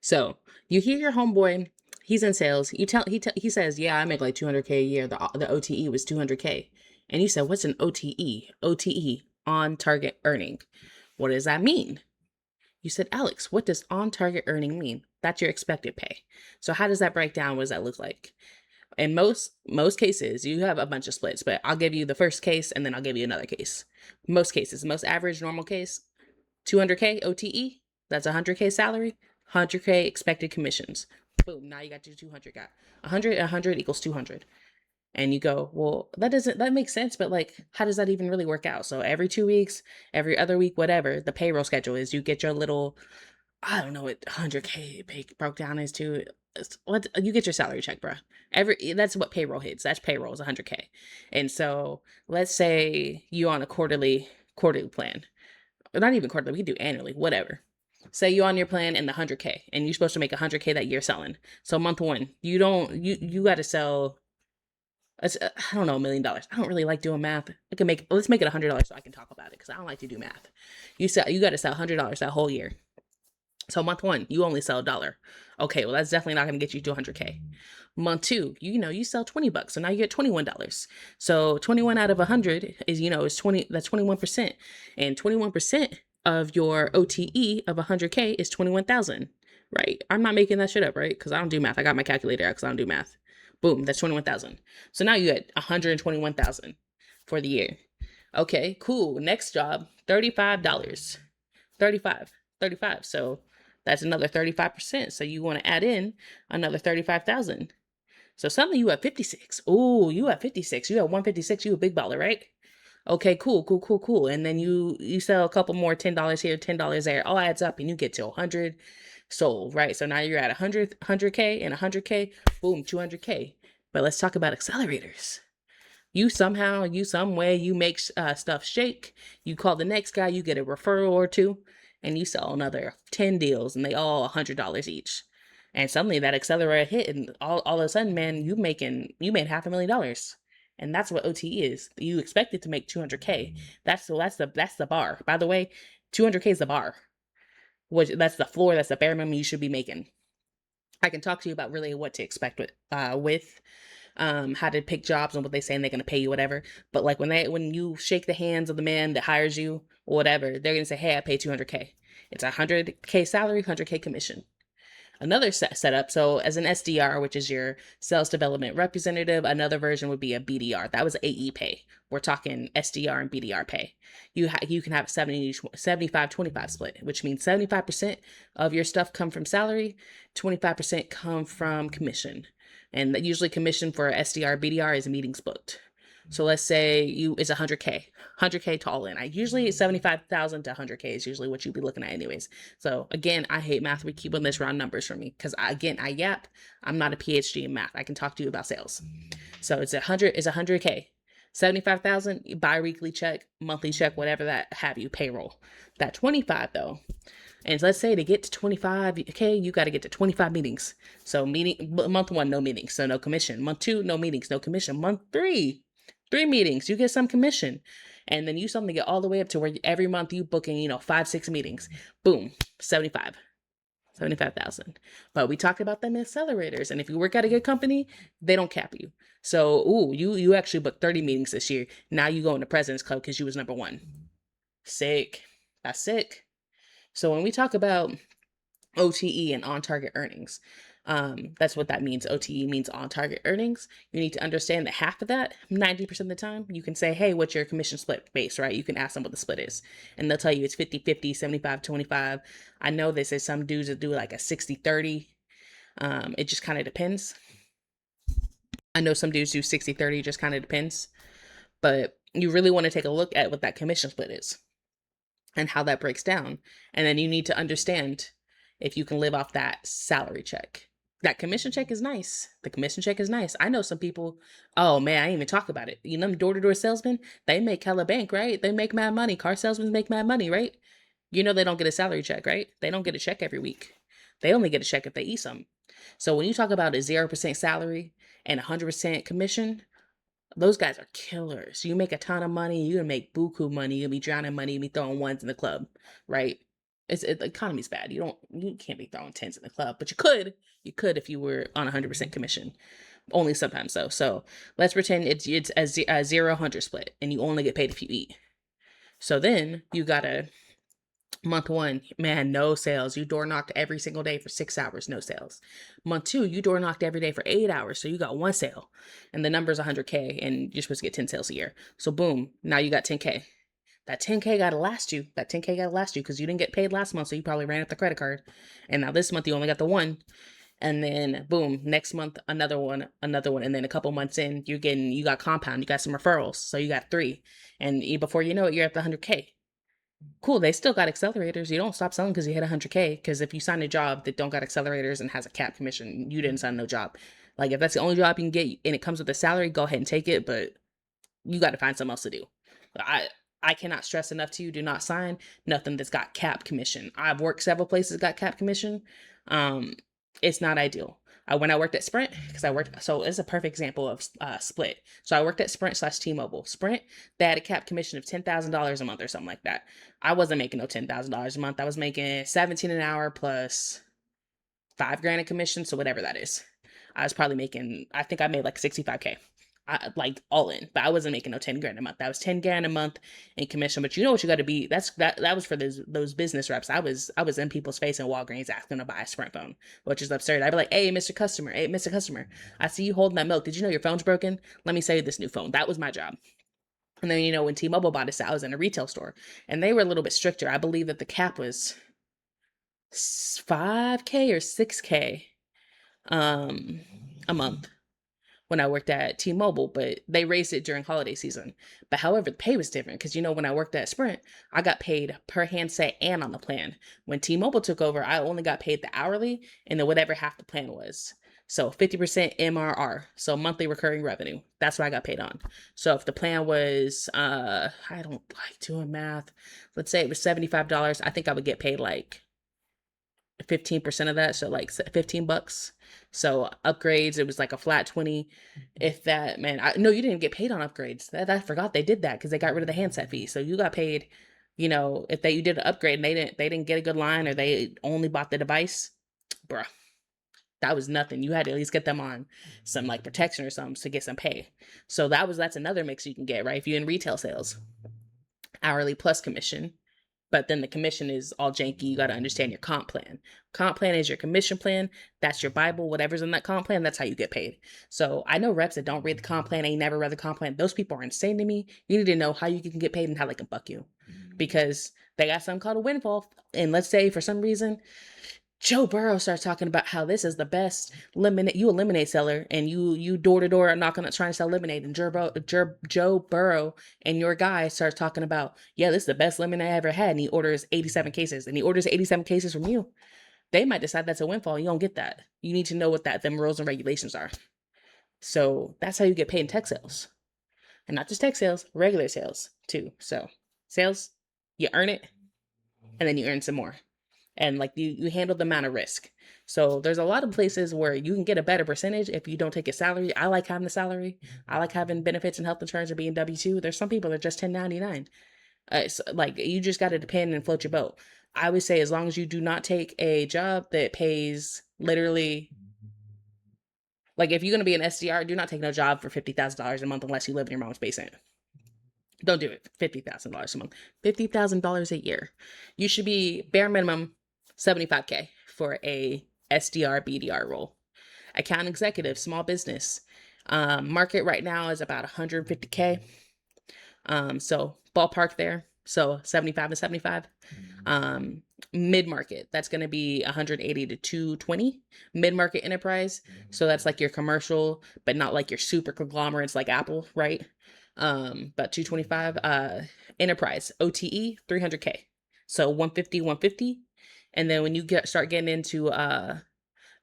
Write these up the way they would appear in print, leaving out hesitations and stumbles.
So you hear your homeboy, he's in sales. He says, "Yeah, I make like 200K a year. The OTE was 200K." And you said, "What's an OTE?" OTE, on target earning. What does that mean? You said, "Alex, what does on target earning mean?" That's your expected pay. So how does that break down? What does that look like? In most cases, you have a bunch of splits, but I'll give you the first case and then I'll give you another case. Most cases, most average normal case, 200K OTE, that's 100K salary, 100K expected commissions. Boom, now you got your 200. Got 100 equals 200. And you go, well, that makes sense, but like, how does that even really work out? So every 2 weeks, every other week, whatever the payroll schedule is, you get your little, I don't know what 100K pay broke down is to. What you get your salary check, bruh. That's what payroll hits. That's payroll is 100K. And so let's say you on a quarterly plan, or not even quarterly, we can do annually, whatever. Say you on your plan in the 100K and you're supposed to make 100K that year selling. So month one, you got to sell. I don't know, $1 million. I don't really like doing math. Let's make it $100 so I can talk about it because I don't like to do math. You got to sell $100 that whole year. So month one, you only sell $1. Okay, well that's definitely not going to get you to 100K. Month two, you sell $20, so now you get $21. So 21 out of 100 is 20. That's 21%, and 21% of your OTE of 100K is 21,000. Right? I'm not making that shit up, right? Because I don't do math. I got my calculator out because I don't do math. Boom, that's 21,000. So now you get 121,000 for the year. Okay, cool. Next job, $35. 35, 35. So that's another 35%. So you want to add in another 35,000. So suddenly you have 56. Oh, you have 56. You have 156. You a big baller, right? Okay, cool, cool, cool, cool. And then you sell a couple more $10 here, $10 there. All adds up and you get to 100 sold, right? So now you're at 100K and 100K, boom, 200K. But let's talk about accelerators. You somehow, you some way, you make stuff shake. You call the next guy, you get a referral or two, and you sell another 10 deals, and they all $100 each. And suddenly that accelerator hit, and all of a sudden, man, you made $500,000, and that's what OTE is. You expected to make 200K. That's the bar. By the way, 200K is the bar. That's the floor. That's the bare minimum you should be making. I can talk to you about really what to expect with how to pick jobs and what they say and they're gonna pay you whatever. But like when you shake the hands of the man that hires you or whatever, they're gonna say, "Hey, I pay 200K." It's 100K salary, 100K commission. Another setup. So as an SDR, which is your sales development representative, another version would be a BDR. That was AE pay. We're talking SDR and BDR pay. You can have 75-25 split, which means 75% of your stuff come from salary, 25% come from commission. And usually commission for SDR, BDR is meetings booked. So let's say it's 100K to all in. I usually 75,000 to 100K is usually what you'd be looking at anyways. So again, I hate math. We keep on this round numbers for me because I yap. I'm not a PhD in math. I can talk to you about sales. So it's 100K. 75,000 bi-weekly check, monthly check, whatever that have you payroll. That 25 though. And let's say to get to 25K, you got to get to 25 meetings. So month one, no meetings. So no commission. Month two, no meetings, no commission. Month three meetings, you get some commission. And then you suddenly get all the way up to where every month you booking, 5, 6 meetings. Boom, 75,000. But we talked about them accelerators. And if you work at a good company, they don't cap you. So, you actually booked 30 meetings this year. Now you go into President's Club because you was number one. Sick. That's sick. So when we talk about OTE and on target earnings, that's what that means. OTE means on target earnings. You need to understand that half of that, 90% of the time, you can say, "Hey, what's your commission split base?" Right? You can ask them what the split is, and they'll tell you it's 50-50, 75-25. I know they say some dudes that do like a 60-30. It just kind of depends. I know some dudes do 60-30, just kind of depends. But you really want to take a look at what that commission split is and how that breaks down. And then you need to understand if you can live off that salary check. That commission check is nice. The commission check is nice. I know some people, oh man, I didn't even talk about it. Them door-to-door salesmen, they make hella bank, right? They make mad money. Car salesmen make mad money, right? They don't get a salary check, right? They don't get a check every week. They only get a check if they eat something. So when you talk about a 0% salary and 100% commission, those guys are killers. You make a ton of money. You can make buku money. You'll be drowning money. You'll be throwing ones in the club, right? The economy's bad. You can't be throwing tens in the club, but you could if you were on 100% commission. Only sometimes though. So let's pretend it's a 0-100 split, and you only get paid if you eat. So then you gotta month one, man, no sales. You door knocked every single day for 6 hours, no sales. Month two, you door knocked every day for 8 hours, so you got one sale, and the number's 100K, and you're supposed to get 10 sales a year. So boom, now you got 10K. That 10K gotta last you. That 10K gotta last you because you didn't get paid last month, so you probably ran up the credit card. And now this month you only got the one. And then boom, next month another one, and then a couple months in, you got compound, you got some referrals, so you got three. And before you know it, you're at the 100K. Cool, they still got accelerators. You don't stop selling because you hit 100K. Because if you sign a job that don't got accelerators and has a cap commission, you didn't sign no job. Like if that's the only job you can get and it comes with a salary, go ahead and take it. But you got to find something else to do. I cannot stress enough to you, do not sign nothing that's got cap commission. I've worked several places got cap commission. It's not ideal. When I worked at Sprint, so it's a perfect example of split. So I worked at Sprint / T-Mobile. Sprint, they had a cap commission of $10,000 a month or something like that. I wasn't making no $10,000 a month. I was making 17 an hour plus $5,000 in commission. So whatever that is, I was probably making, I think I made like 65K. Like all in, but I wasn't making no $10,000 a month. That was $10,000 a month in commission. But you know what you got to be. That was for those business reps. I was in people's face in Walgreens asking to buy a Sprint phone, which is absurd. I'd be like, hey, Mr. Customer, I see you holding that milk. Did you know your phone's broken? Let me sell you this new phone. That was my job. And then when T-Mobile bought us, I was in a retail store, and they were a little bit stricter. I believe that the cap was 5K or 6K a month when I worked at T-Mobile, but they raised it during holiday season. But however, the pay was different because when I worked at Sprint, I got paid per handset and on the plan. When T-Mobile took over, I only got paid the hourly and then whatever half the plan was. So 50% MRR, so monthly recurring revenue. That's what I got paid on. So if the plan was, I don't like doing math. Let's say it was $75. I think I would get paid like 15% of that, so like $15. So upgrades, it was like a flat 20. If that, man, no, you didn't get paid on upgrades. I forgot they did that because they got rid of the handset fee. So you got paid, if you did an upgrade and they didn't get a good line or they only bought the device, bruh, that was nothing. You had to at least get them on some like protection or something to get some pay. So that's another mix you can get, right? If you're in retail sales, hourly plus commission. But then the commission is all janky. You got to understand your comp plan. Comp plan is your commission plan. That's your Bible. Whatever's in that comp plan, that's how you get paid. So I know reps that don't read the comp plan. They never read the comp plan. Those people are insane to me. You need to know how you can get paid and how they can buck you. Because they got something called a windfall. And let's say for some reason, Joe Burrow starts talking about how this is the best lemonade seller, and you door to door knocking trying to sell lemonade, and Joe Burrow and your guy starts talking about, yeah, this is the best lemonade I ever had, and he orders 87 cases, from you. They might decide that's a windfall. You don't get that. You need to know what them rules and regulations are. So that's how you get paid in tech sales, and not just tech sales, regular sales too. So sales, you earn it, and then you earn some more. And like you handle the amount of risk. So there's a lot of places where you can get a better percentage if you don't take a salary. I like having the salary. I like having benefits and health insurance or being W-2. There's some people that are just 1099. So like you just got to depend and float your boat. I would say as long as you do not take a job that pays literally, like if you're going to be an SDR, do not take no job for $50,000 a month unless you live in your mom's basement. Don't do it. $50,000 a month. $50,000 a year. You should be bare minimum 75K for a SDR BDR role. Account executive, small business. Market right now is about 150K. So ballpark there. So 75 to 75. Mid-market, that's going to be 180 to 220. Mid-market enterprise. So that's like your commercial, but not like your super conglomerates like Apple, right? About 225. Enterprise, OTE, 300K. So 150. And then when you start getting into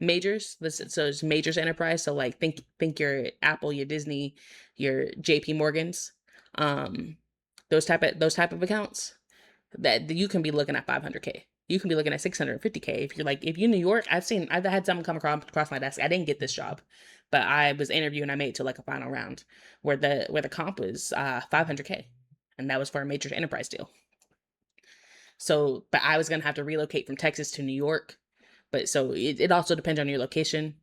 majors, so it's majors enterprise. So like think your Apple, your Disney, your JP Morgans, those type of accounts that you can be looking at 500K. You can be looking at 650K. If you're New York, I've had someone come across my desk. I didn't get this job, but I was interviewing. I made it to like a final round where the comp was 500K, and that was for a major enterprise deal. So, but I was going to have to relocate from Texas to New York. But so it also depends on your location.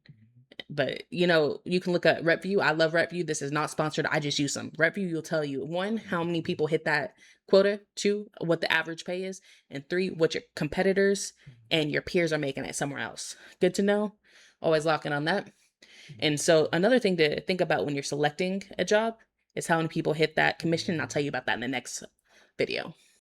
But you can look at RepView. I love RepView. This is not sponsored. I just use them. RepView will tell you, one, how many people hit that quota, two, what the average pay is, and three, what your competitors and your peers are making it somewhere else. Good to know. Always locking on that. And so another thing to think about when you're selecting a job is how many people hit that commission. And I'll tell you about that in the next video.